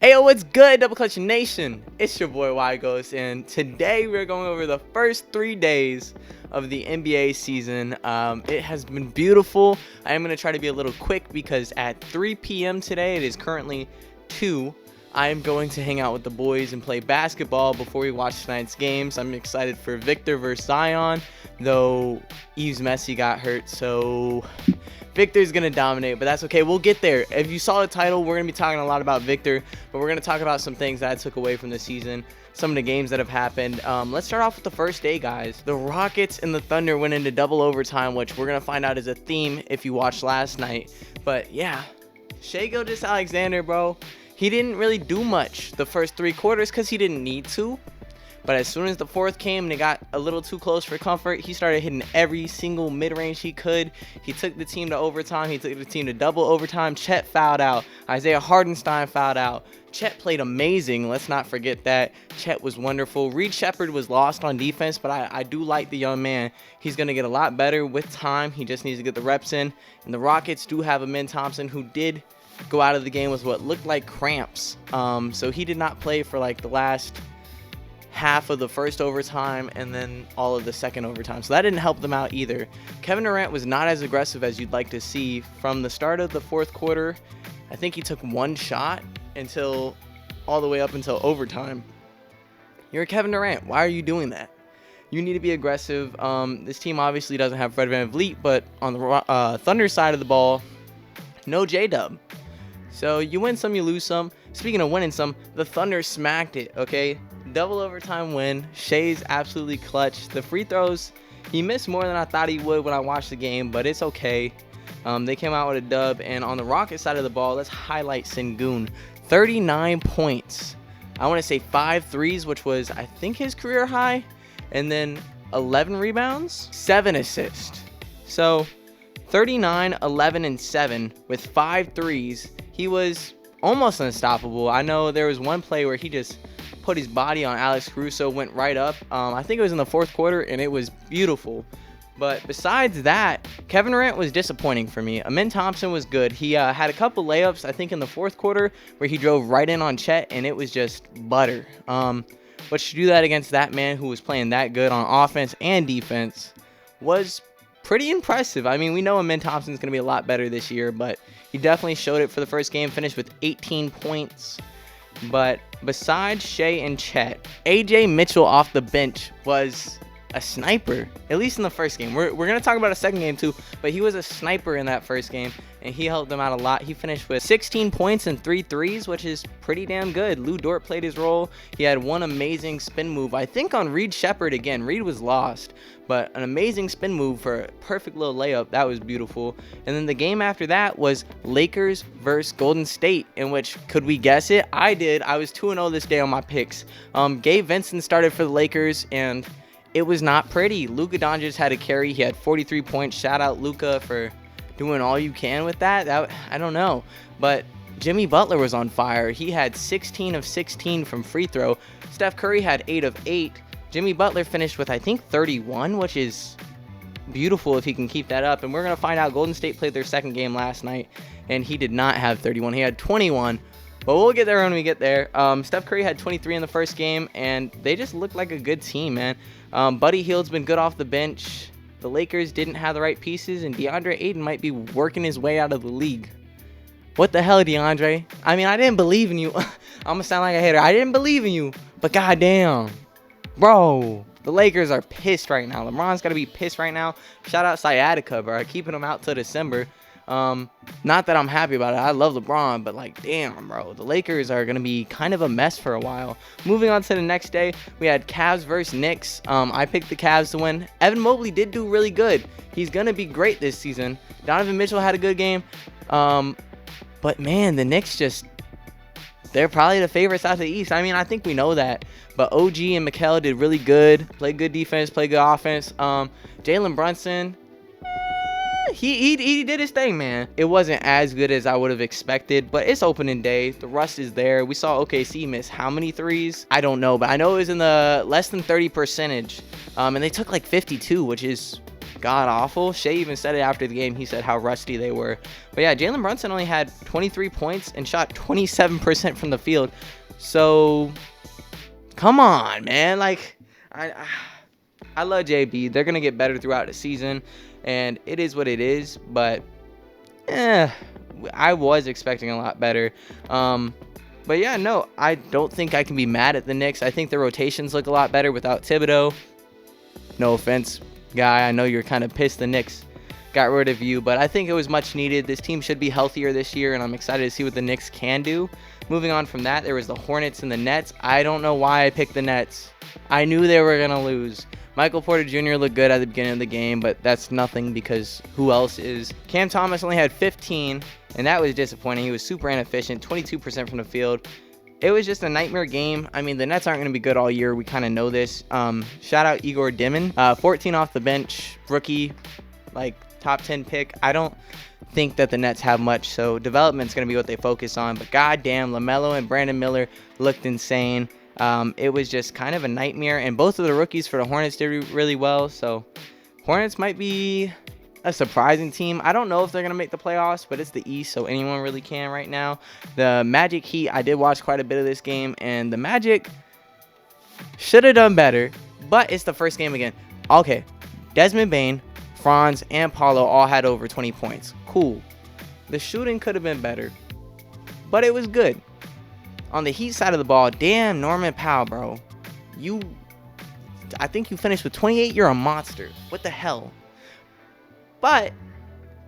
Hey, yo, what's good, Double Clutch Nation? It's your boy Ygos, and today we're going over the first 3 days of the NBA season. It has been beautiful. I am going to try to be a little quick because at 3 p.m. today, it is currently 2. I am going to hang out with the boys and play basketball before we watch tonight's games. I'm excited for Victor versus Zion, though Yves Messi got hurt, so Victor's going to dominate, but that's okay. We'll get there. If you saw the title, we're going to be talking a lot about Victor, but we're going to talk about some things that I took away from the season, some of the games that have happened. Let's start off with the first day, guys. The Rockets and the Thunder went into double overtime, which we're going to find out is a theme if you watched last night. But yeah, Shai Gilgeous-Alexander, bro, he didn't really do much the first 3 quarters because he didn't need to. But as soon as the fourth came and it got a little too close for comfort, he started hitting every single mid-range he could. He took the team to overtime. He took the team to double overtime. Chet fouled out. Isaiah Hardenstein fouled out. Chet played amazing. Let's not forget that. Chet was wonderful. Reed Shepherd was lost on defense, but I do like the young man. He's going to get a lot better with time. He just needs to get the reps in. And the Rockets do have Amin Thompson, who did go out of the game with what looked like cramps. So he did not play for like the last half of the first overtime and then all of the second overtime, so that didn't help them out either. Kevin Durant was not as aggressive as you'd like to see from the start of the fourth quarter. I think he took 1 shot until all the way up until overtime. You're Kevin Durant. Why are you doing that? You need to be aggressive. This team obviously doesn't have Fred VanVleet, but on the Thunder side of the ball, no J-Dub. So you win some, you lose some. Speaking of winning some, the Thunder smacked it, okay? Double overtime win. Shai's absolutely clutch. The free throws, he missed more than I thought he would when I watched the game, but it's okay. They came out with a dub. And on the Rocket side of the ball, let's highlight Sengun. 39 points. I want to say 5 threes, which was, I think, his career high. And then 11 rebounds, 7 assists. So 39, 11, and 7 with 5 threes. He was almost unstoppable. I know there was one play where he just put his body on Alex Caruso, went right up. I think it was in the fourth quarter, and it was beautiful. But besides that, Kevin Durant was disappointing for me. Amin Thompson was good. He had a couple layups, I think, in the fourth quarter where he drove right in on Chet, and it was just butter. But to do that against that man who was playing that good on offense and defense was pretty impressive. I mean, we know Amin Thompson's going to be a lot better this year, but he definitely showed it for the first game, finished with 18 points. But besides Shai and Chet, AJ Mitchell off the bench was a sniper, at least in the first game. We're going to talk about a second game too, but he was a sniper in that first game, and he helped them out a lot. He finished with 16 points and 3 threes, which is pretty damn good. Lou Dort played his role. He had one amazing spin move, I think on Reed Shepherd again. Reed was lost, but an amazing spin move for a perfect little layup. That was beautiful. And then the game after that was Lakers versus Golden State, in which, could we guess it? I did. I was 2-0 this day on my picks. Gabe Vincent started for the Lakers, and it was not pretty. Luka Doncic had a carry. He had 43 points. Shout out Luka for doing all you can with that. I don't know. But Jimmy Butler was on fire. He had 16 of 16 from free throw. Steph Curry had 8 of 8. Jimmy Butler finished with, I think, 31, which is beautiful if he can keep that up. And we're going to find out. Golden State played their second game last night, and he did not have 31. He had 21. But we'll get there when we get there. Steph Curry had 23 in the first game, and they just looked like a good team, man. Buddy Hield's been good off the bench. The Lakers didn't have the right pieces, and DeAndre Ayton might be working his way out of the league. What the hell, DeAndre? I mean, I didn't believe in you. I'm going to sound like a hater. I didn't believe in you, but goddamn. Bro, the Lakers are pissed right now. LeBron's got to be pissed right now. Shout out Sciatica, bro. Keeping him out till December. Not that I'm happy about it. I love LeBron, but like, damn, bro. The Lakers are going to be kind of a mess for a while. Moving on to the next day, we had Cavs versus Knicks. I picked the Cavs to win. Evan Mobley did do really good. He's going to be great this season. Donovan Mitchell had a good game. But man, the Knicks they're probably the favorites out of the East. I mean, I think we know that. But OG and Mikal did really good. Played good defense, played good offense. Jalen Brunson, he did his thing, man. It wasn't as good as I would have expected, but it's opening day. The rust is there. We saw OKC miss how many threes? I don't know, but I know it was in the less than 30%. And they took like 52, which is god awful. Shea even said it after the game. He said how rusty they were. But yeah, Jalen Brunson only had 23 points and shot 27% from the field. So come on, man. Like, I love JB. They're gonna get better throughout the season, and it is what it is. But I was expecting a lot better. But yeah, no, I don't think I can be mad at the Knicks. I think the rotations look a lot better without Thibodeau. No offense, guy. I know you're kind of pissed the Knicks got rid of you, but I think it was much needed. This team should be healthier this year, and I'm excited to see what the Knicks can do. Moving on from that, there was the Hornets and the Nets. I don't know why I picked the Nets. I knew they were going to lose. Michael Porter Jr. looked good at the beginning of the game, but that's nothing because who else is? Cam Thomas only had 15, and that was disappointing. He was super inefficient, 22% from the field. It was just a nightmare game. I mean, the Nets aren't going to be good all year. We kind of know this. Shout out Igor Dimin. 14 off the bench, rookie, like top 10 pick. I don't think that the Nets have much, so development's going to be what they focus on. But goddamn, LaMelo and Brandon Miller looked insane. It was just kind of a nightmare, and both of the rookies for the Hornets did really well. So Hornets might be a surprising team. I don't know if they're going to make the playoffs, but it's the East, so anyone really can right now. The Magic Heat, I did watch quite a bit of this game, and the Magic should have done better, but it's the first game again. Okay, Desmond Bane, Franz, and Paulo all had over 20 points. Cool. The shooting could have been better, but it was good. On the Heat side of the ball, damn, Norman Powell, bro. I think you finished with 28. You're a monster. What the hell? But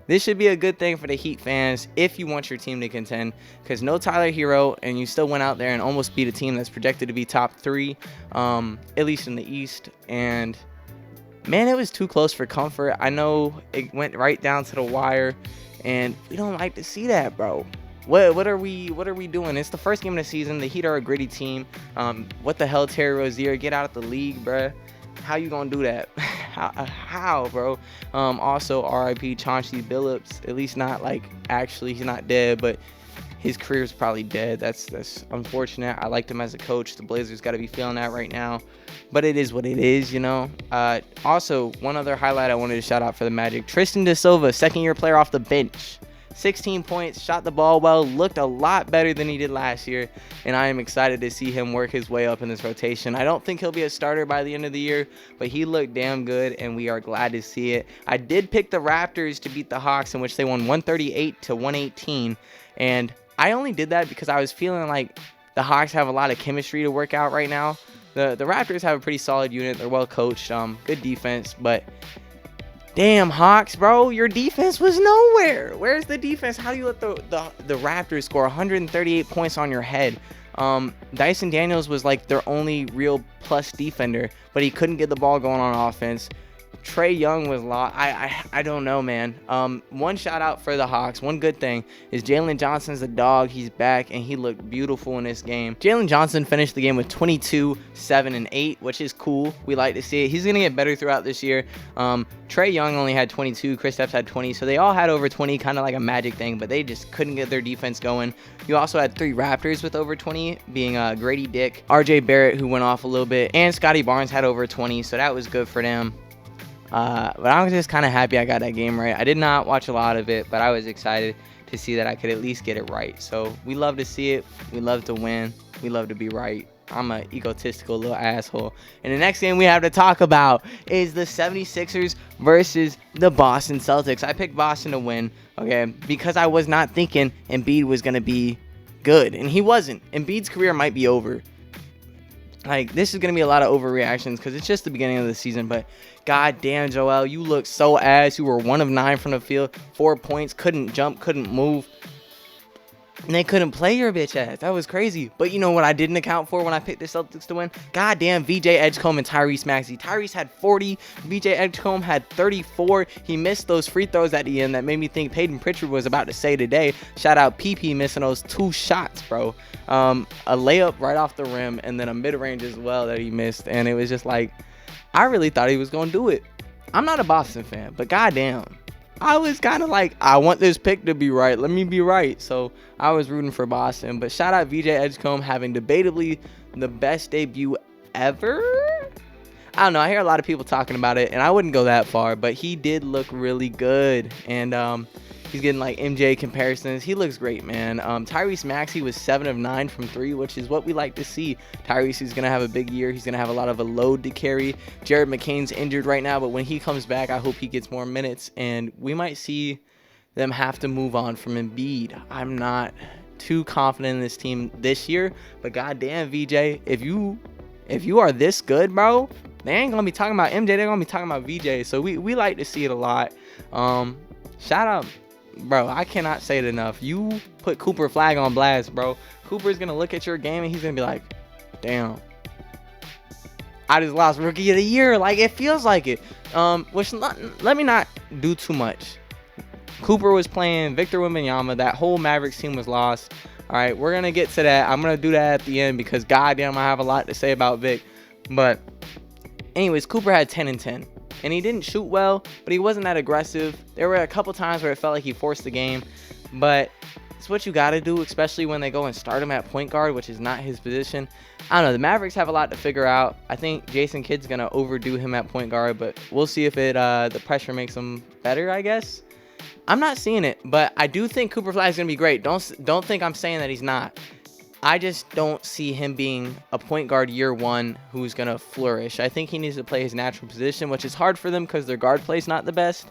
this should be a good thing for the Heat fans if you want your team to contend, because no Tyler Hero, and you still went out there and almost beat a team that's projected to be top 3, at least in the East. And man, it was too close for comfort. I know it went right down to the wire, and we don't like to see that, bro. What are we doing? It's the first game of the season. The Heat are a gritty team. What the hell, Terry Rozier? Get out of the league, bruh. How you gonna do that? How, bro? Also, R.I.P. Chauncey Billups. At least not like actually he's not dead, but his career's probably dead. That's unfortunate. I liked him as a coach. The Blazers got to be feeling that right now, but it is what it is, you know. Also, one other highlight I wanted to shout out for the Magic: Tristan Da Silva, second-year player off the bench. 16 points, shot the ball well, looked a lot better than he did last year, and I am excited to see him work his way up in this rotation. I don't think he'll be a starter by the end of the year, but he looked damn good, and we are glad to see it. I did pick the Raptors to beat the Hawks, in which they won 138-118, and I only did that because I was feeling like the Hawks have a lot of chemistry to work out right now. The Raptors have a pretty solid unit. They're well coached, good defense, but damn, Hawks, bro, your defense was nowhere. Where's the defense? How do you let the Raptors score 138 points on your head? Dyson Daniels was like their only real plus defender, but he couldn't get the ball going on offense. Trae Young was lost. I don't know, man. One shout out for the Hawks. One good thing is Jalen Johnson's a dog. He's back, and he looked beautiful in this game. Jalen Johnson finished the game with 22, 7, and 8, which is cool. We like to see it. He's going to get better throughout this year. Trae Young only had 22. Kristaps had 20, so they all had over 20, kind of like a Magic thing, but they just couldn't get their defense going. You also had 3 Raptors with over 20, being Grady Dick, RJ Barrett, who went off a little bit, and Scotty Barnes had over 20, so that was good for them. But I was just kind of happy I got that game right. I did not watch a lot of it, but I was excited to see that I could at least get it right. So we love to see it. We love to win. We love to be right. I'm an egotistical little asshole. And the next game we have to talk about is the 76ers versus the Boston Celtics. I picked Boston to win, okay, because I was not thinking Embiid was going to be good. And he wasn't. Embiid's career might be over. Like, this is going to be a lot of overreactions because it's just the beginning of the season. But goddamn, Joel, you look so ass. You were 1 of 9 from the field, 4 points, couldn't jump, couldn't move. And they couldn't play your bitch ass. That was crazy. But you know what I didn't account for when I picked the Celtics to win? Goddamn, VJ Edgecombe and Tyrese Maxey. Tyrese had 40. VJ Edgecombe had 34. He missed those free throws at the end that made me think Peyton Pritchard was about to say today. Shout out PP missing those 2 shots, bro. A layup right off the rim and then a mid-range as well that he missed. And it was just like, I really thought he was going to do it. I'm not a Boston fan, but goddamn. I was kind of like, I want this pick to be right. Let me be right. So I was rooting for Boston. But shout out VJ Edgecombe having debatably the best debut ever. I don't know. I hear a lot of people talking about it, and I wouldn't go that far, but he did look really good. And he's getting like MJ comparisons. He looks great, man. Tyrese Maxey was 7 of 9 from 3, which is what we like to see. Tyrese is going to have a big year. He's going to have a lot of a load to carry. Jared McCain's injured right now, but when he comes back, I hope he gets more minutes, and we might see them have to move on from Embiid. I'm not too confident in this team this year, but goddamn, VJ, if you are this good, bro, they ain't gonna be talking about MJ, they're gonna be talking about VJ. So we like to see it a lot. Shout out, bro, I cannot say it enough. You put Cooper Flag on blast, bro. Cooper's gonna look at your game and he's gonna be like, damn, I just lost rookie of the year. Like, it feels like it. Let me not do too much. Cooper was playing Victor Wembanyama. That whole Mavericks team was lost. All right, we're going to get to that. I'm going to do that at the end because, goddamn, I have a lot to say about Vic. But anyways, Cooper had 10 and 10. And he didn't shoot well, but he wasn't that aggressive. There were a couple times where it felt like he forced the game. But it's what you got to do, especially when they go and start him at point guard, which is not his position. I don't know. The Mavericks have a lot to figure out. I think Jason Kidd's going to overdo him at point guard, but we'll see if the pressure makes him better, I guess. I'm not seeing it, but I do think Cooper Flag is going to be great. Don't think I'm saying that he's not. I just don't see him being a point guard year one who's going to flourish. I think he needs to play his natural position, which is hard for them because their guard play is not the best.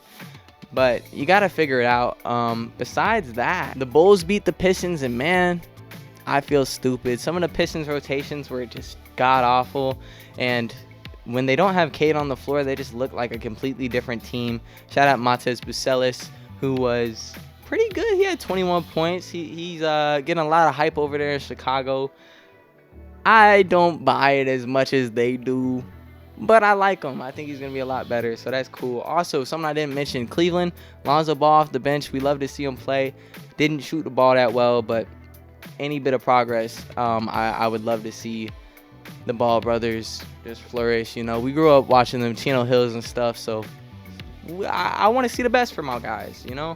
But you got to figure it out. Besides that, the Bulls beat the Pistons, and man, I feel stupid. Some of the Pistons rotations were just god-awful, and when they don't have Cade on the floor, they just look like a completely different team. Shout out Matez Bucelis, who was pretty good. He had 21 points. He's getting a lot of hype over there in Chicago. I don't buy it as much as they do, but I like him. I think he's going to be a lot better, so that's cool. Also, something I didn't mention, Cleveland, Lonzo Ball off the bench. We love to see him play. Didn't shoot the ball that well, but any bit of progress, I would love to see the Ball brothers just flourish. You know, we grew up watching them Chino Hills and stuff, so I want to see the best from our guys, you know.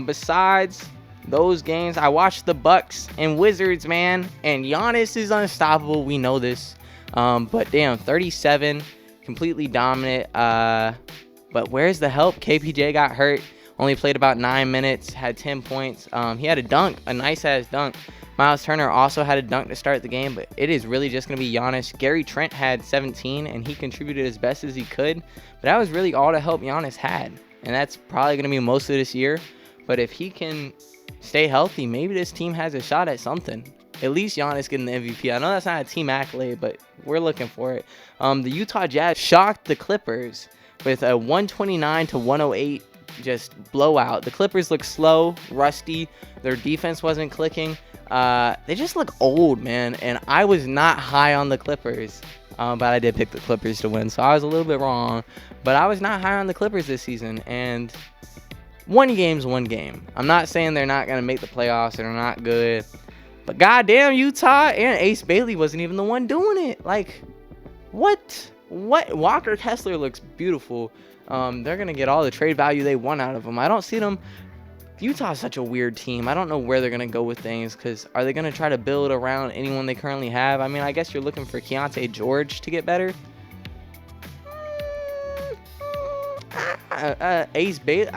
Besides those games, I watched the Bucks and Wizards, man, and Giannis is unstoppable. We know this, but damn, 37, completely dominant. But where's the help? KPJ got hurt, only played about 9 minutes, had 10 points. He had a dunk, a nice ass dunk. Miles Turner also had a dunk to start the game, but it is really just going to be Giannis. Gary Trent had 17, and he contributed as best as he could, but that was really all the help Giannis had, and that's probably going to be most of this year. But if he can stay healthy, maybe this team has a shot at something. At least Giannis getting the MVP. I know that's not a team accolade, but we're looking for it. The Utah Jazz shocked the Clippers with a 129-108 just blowout. The Clippers look slow, rusty. Their defense wasn't clicking. They just look old, man, and I was not high on the Clippers, but I did pick the Clippers to win, so I was a little bit wrong, but I was not high on the Clippers this season, and one game's one game. I'm not saying they're not going to make the playoffs or they're not good, but goddamn, Utah and Ace Bailey wasn't even the one doing it. Like, what? Walker Kessler looks beautiful. They're going to get all the trade value they want out of him. I don't see them. Utah's such a weird team. I don't know where they're going to go with things, because are they going to try to build around anyone they currently have? I mean, I guess you're looking for Keontae George to get better. Ace Bailey.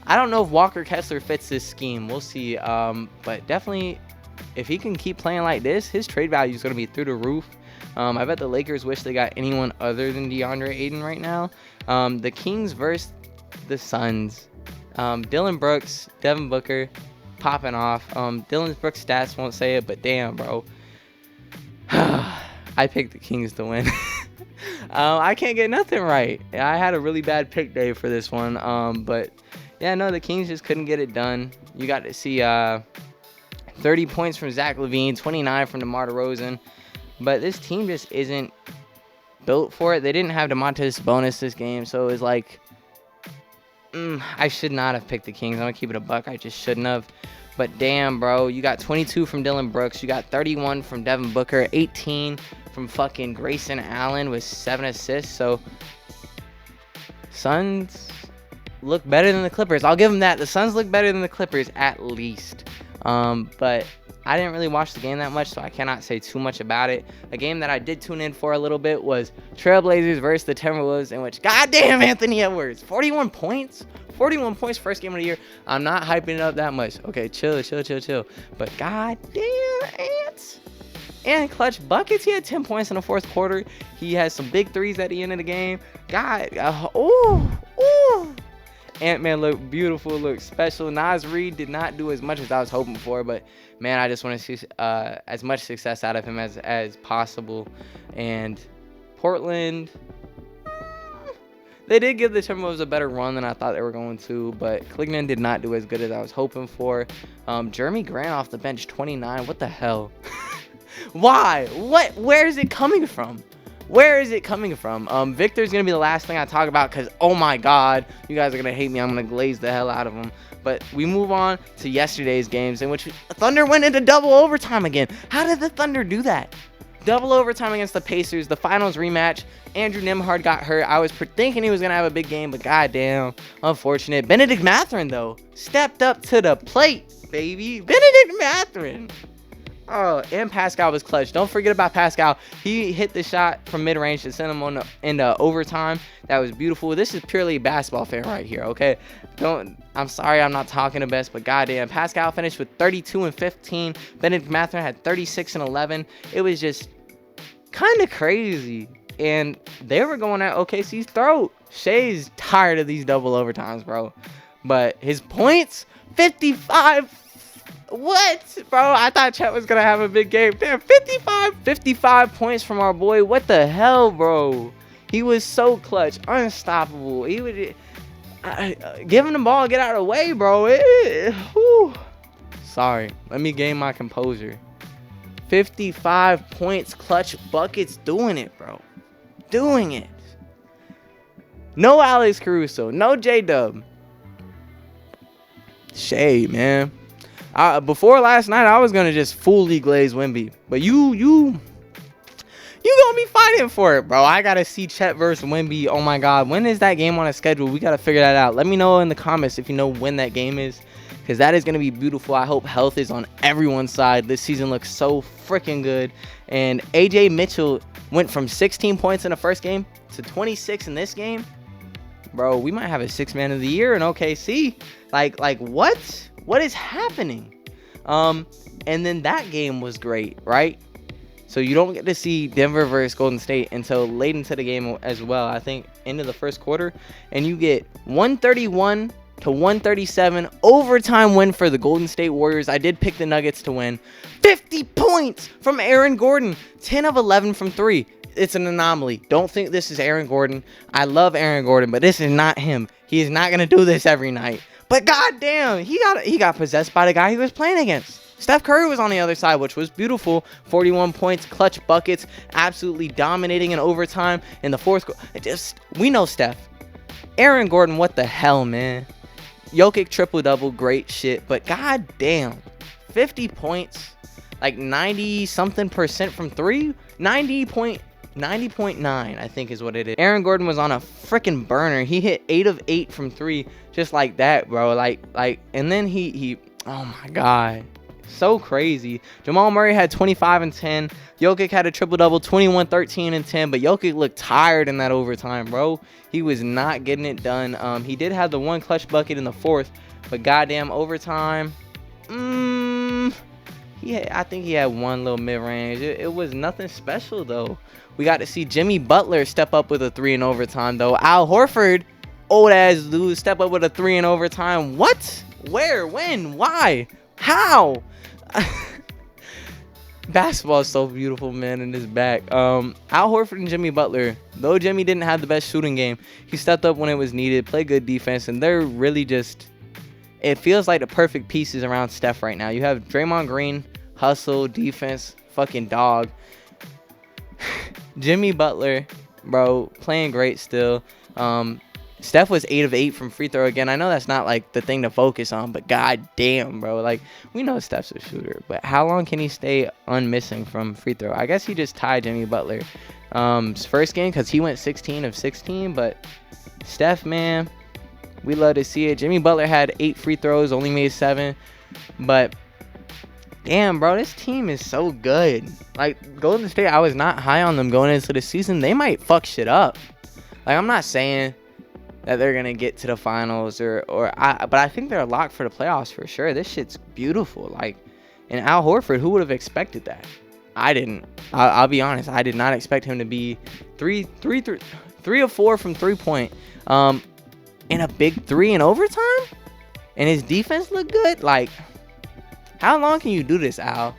I don't know if Walker Kessler fits this scheme. We'll see. But definitely, if he can keep playing like this, his trade value is going to be through the roof. I bet the Lakers wish they got anyone other than DeAndre Ayton right now. The Kings versus the Suns. Dylan Brooks, Devin Booker, popping off. Dylan Brooks' stats won't say it, but damn, bro. I picked the Kings to win. I can't get nothing right. I had a really bad pick day for this one. But yeah, no, the Kings just couldn't get it done. You got to see 30 points from Zach LaVine, 29 from DeMar DeRozan. But this team just isn't built for it. They didn't have DeMontis Sabonis this game, so it was like, I should not have picked the Kings. I'm going to keep it a buck. I just shouldn't have. But damn, bro. You got 22 from Dylan Brooks. You got 31 from Devin Booker. 18 from fucking Grayson Allen with 7 assists. So, Suns look better than the Clippers. I'll give them that. The Suns look better than the Clippers at least. But I didn't really watch the game that much, so I cannot say too much about it. A game that I did tune in for a little bit was Trailblazers versus the Timberwolves, in which, goddamn, Anthony Edwards, 41 points. 41 points first game of the year. I'm not hyping it up that much. Okay, chill. But goddamn, Ants. And clutch buckets. He had 10 points in the fourth quarter. He has some big threes at the end of the game. Ant-Man looked beautiful, looked special. Nas Reed did not do as much as I was hoping for, but man, I just want to see as much success out of him as possible. And Portland, they did give the Timberwolves a better run than I thought they were going to, but Cleveland did not do as good as I was hoping for. Jeremy Grant off the bench, 29. What the hell? Why? What? Where is it coming from? Where is it coming from? Victor's going to be the last thing I talk about because, oh my God, you guys are going to hate me. I'm going to glaze the hell out of them. But we move on to yesterday's games in which Thunder went into double overtime again. How did the Thunder do that? Double overtime against the Pacers, the finals rematch. Andrew Nembhard got hurt. I was thinking he was going to have a big game, but goddamn, unfortunate. Benedict Mathurin, though, stepped up to the plate, baby. Benedict Mathurin. Oh, and Pascal was clutch. Don't forget about Pascal. He hit the shot from mid-range to send him into overtime. That was beautiful. This is purely a basketball fan right here, okay? I'm sorry I'm not talking the best, but goddamn. Pascal finished with 32 and 15. Benedict Mathurin had 36 and 11. It was just kind of crazy. And they were going at OKC's throat. Shea's tired of these double overtimes, bro. But his points, 55. What, bro? I thought Chet was gonna have a big game. Damn, 55 points from our boy. What the hell, bro? He was so clutch, unstoppable. He would give him the ball, get out of the way, bro. Sorry, let me gain my composure. 55 points, clutch buckets, doing it, bro. Doing it. No Alex Caruso, no J-Dub. Shea, man. Before last night, I was gonna just fully glaze Wemby, but you gonna be fighting for it, bro. I gotta see Chet versus Wemby. Oh my God, when is that game on a schedule? We gotta figure that out. Let me know in the comments if you know when that game is, because that is gonna be beautiful. I hope health is on everyone's side. This season looks so freaking good, and AJ Mitchell went from 16 points in the first game to 26 in this game. Bro, we might have a 6th man of the year in OKC. Like what? What is happening? And then that game was great, right? So you don't get to see Denver versus Golden State until late into the game as well. I think into the first quarter. And you get 131 to 137 overtime win for the Golden State Warriors. I did pick the Nuggets to win. 50 points from Aaron Gordon. 10 of 11 from 3. It's an anomaly. Don't think this is Aaron Gordon. I love Aaron Gordon, but this is not him. He is not going to do this every night. But goddamn, he got possessed by the guy he was playing against. Steph Curry was on the other side, which was beautiful. 41 points, clutch buckets, absolutely dominating in overtime in the fourth quarter. We know Steph. Aaron Gordon, what the hell, man? Jokic triple-double, great shit. But goddamn, 50 points, like 90-something% from 3? 90.9, I think is what it is. Aaron Gordon was on a freaking burner. He hit 8 of 8 from 3, just like that, bro. And then he oh my God, so crazy. Jamal Murray had 25 and 10. Jokic had a triple-double, 21, 13, and 10. But Jokic looked tired in that overtime, bro. He was not getting it done. He did have the one clutch bucket in the fourth, but goddamn overtime. I think he had one little mid-range. It was nothing special, though. We got to see Jimmy Butler step up with a 3 in overtime, though. Al Horford, old-ass dude, step up with a 3 in overtime. What? Where? When? Why? How? Basketball is so beautiful, man, in his back. Al Horford and Jimmy Butler, though Jimmy didn't have the best shooting game, he stepped up when it was needed, played good defense, and they're really just... It feels like the perfect pieces around Steph right now. You have Draymond Green, hustle, defense, fucking dog. Jimmy Butler, bro, playing great still. Steph was 8 of 8 from free throw again. I know that's not like the thing to focus on, but god damn, bro. Like, we know Steph's a shooter, but how long can he stay unmissing from free throw? I guess he just tied Jimmy Butler his first game because he went 16 of 16, but Steph, man, we love to see it. Jimmy Butler had 8 free throws, only made 7, but damn, bro, this team is so good. Like, Golden State, I was not high on them going into the season. They might fuck shit up. Like, I'm not saying that they're gonna get to the finals but I think they're locked for the playoffs for sure. This shit's beautiful. Like, and Al Horford, who would have expected that? I didn't. I'll be honest. I did not expect him to be 3 of 4 from 3-point. In a big 3 in overtime, and his defense looked good. Like, how long can you do this, Al?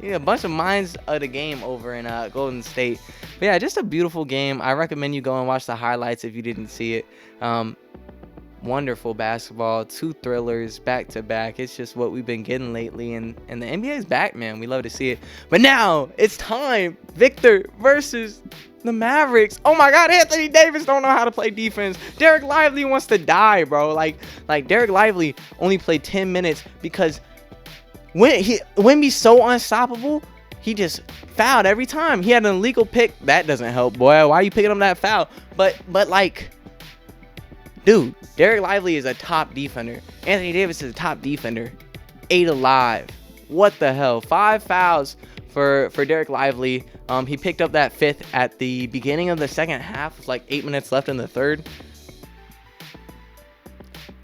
Yeah, a bunch of minds of the game over in Golden State. But yeah, just a beautiful game. I recommend you go and watch the highlights if you didn't see it. Wonderful basketball, 2 thrillers back to back. It's just what we've been getting lately, and the NBA is back, man. We love to see it. But now it's time. Victor versus the Mavericks. Oh my God, Anthony Davis don't know how to play defense. Derek Lively wants to die, bro. Like Derek Lively only played 10 minutes because Wemby's so unstoppable. He just fouled every time. He had an illegal pick. That doesn't help, boy. Why are you picking up that foul? But like, dude, Derek Lively is a top defender. Anthony Davis is a top defender. 8 alive. What the hell? 5 fouls for Derek Lively. He picked up that 5th at the beginning of the second half with like 8 minutes left in the third.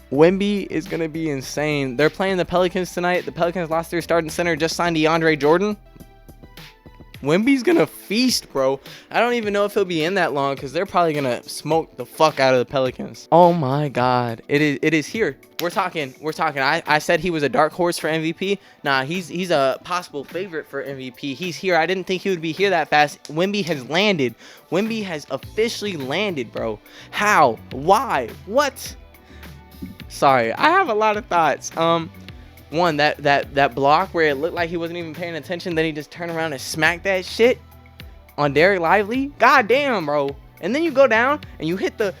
Wemby is going to be insane. They're playing the Pelicans tonight. The Pelicans lost their starting center, just signed DeAndre Jordan. Wemby's going to feast, bro. I don't even know if he'll be in that long because they're probably going to smoke the fuck out of the Pelicans. Oh my God. It is here. We're talking. I said he was a dark horse for MVP. Nah, he's a possible favorite for MVP. He's here. I didn't think he would be here that fast. Wemby has landed. Wemby has officially landed, bro. How? Why? What? Sorry, I have a lot of thoughts. One, that block where it looked like he wasn't even paying attention, then he just turned around and smacked that shit on Derek Lively. God damn, bro. And then you go down and you hit the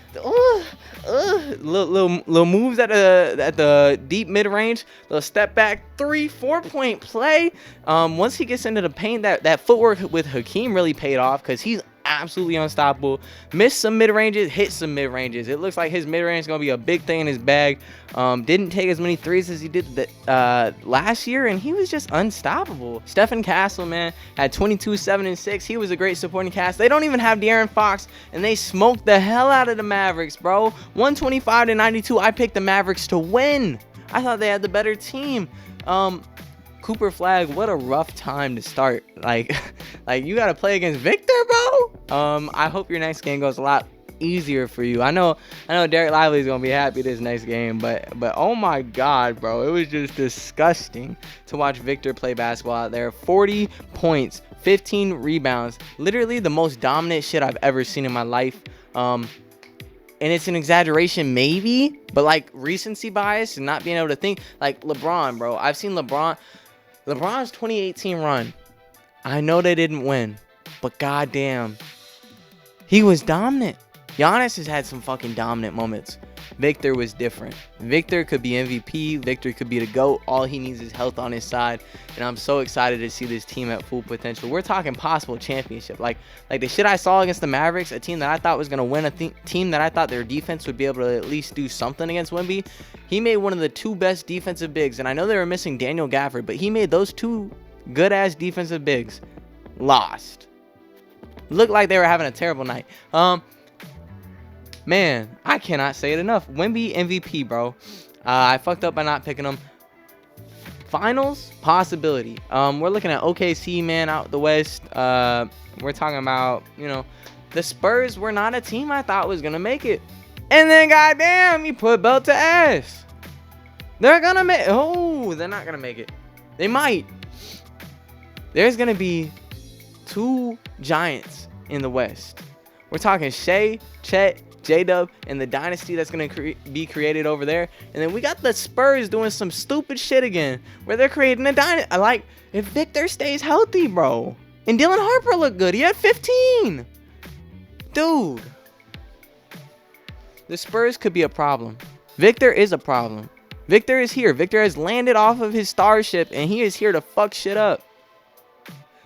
little moves at the deep mid range, little step back 3-4 point play. Once he gets into the paint, that footwork with Hakeem really paid off because he's absolutely unstoppable. Missed some mid ranges, hit some mid ranges. It looks like his mid range is gonna be a big thing in his bag. Didn't take as many threes as he did last year, and he was just unstoppable. Stephen Castle, man, had 22, 7, and 6. He was a great supporting cast. They don't even have De'Aaron Fox, and they smoked the hell out of the Mavericks, bro. 125-92. I picked the Mavericks to win. I thought they had the better team. Cooper Flag, what a rough time to start. Like you gotta play against Victor, bro. I hope your next game goes a lot easier for you. I know Derek Lively is gonna be happy this next game, but oh my God, bro, it was just disgusting to watch Victor play basketball out there. 40 points, 15 rebounds, literally the most dominant shit I've ever seen in my life. And it's an exaggeration maybe, but like recency bias and not being able to think like LeBron, bro. I've seen LeBron's 2018 run. I know they didn't win, but goddamn, he was dominant. Giannis has had some fucking dominant moments. Victor was different. Victor could be MVP. Victor could be the GOAT. All he needs is health on his side. And I'm so excited to see this team at full potential. We're talking possible championship. Like the shit I saw against the Mavericks, a team that I thought was going to win, a team that I thought their defense would be able to at least do something against Wemby. He made one of the 2 best defensive bigs. And I know they were missing Daniel Gafford, but he made those 2 good-ass defensive bigs lost. Looked like they were having a terrible night. Man, I cannot say it enough. Wemby MVP, bro. I fucked up by not picking him. Finals possibility. We're looking at OKC, man, out the West. We're talking about, the Spurs were not a team I thought was gonna make it, and then goddamn, you put belt to ass. They're gonna make. Oh, they're not gonna make it. They might. There's gonna be 2 giants in the West. We're talking Shea, Chet, J-Dub, and the dynasty that's going to be created over there. And then we got the Spurs doing some stupid shit again, where they're creating a dynasty. Like, if Victor stays healthy, bro. And Dylan Harper looked good. He had 15. Dude. The Spurs could be a problem. Victor is a problem. Victor is here. Victor has landed off of his starship, and he is here to fuck shit up.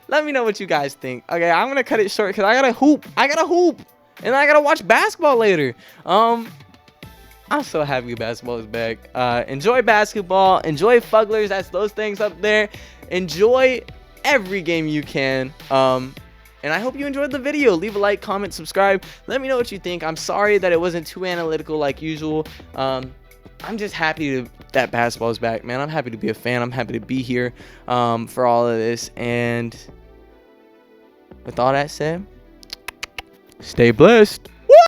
Let me know what you guys think. Okay, I'm going to cut it short because I got to hoop. And I gotta watch basketball later. I'm so happy basketball is back. Enjoy basketball. Enjoy Fugglers. That's those things up there. Enjoy every game you can. And I hope you enjoyed the video. Leave a like, comment, subscribe. Let me know what you think. I'm sorry that it wasn't too analytical like usual. I'm just happy that basketball is back, man. I'm happy to be a fan. I'm happy to be here for all of this. And with all that said, stay blessed.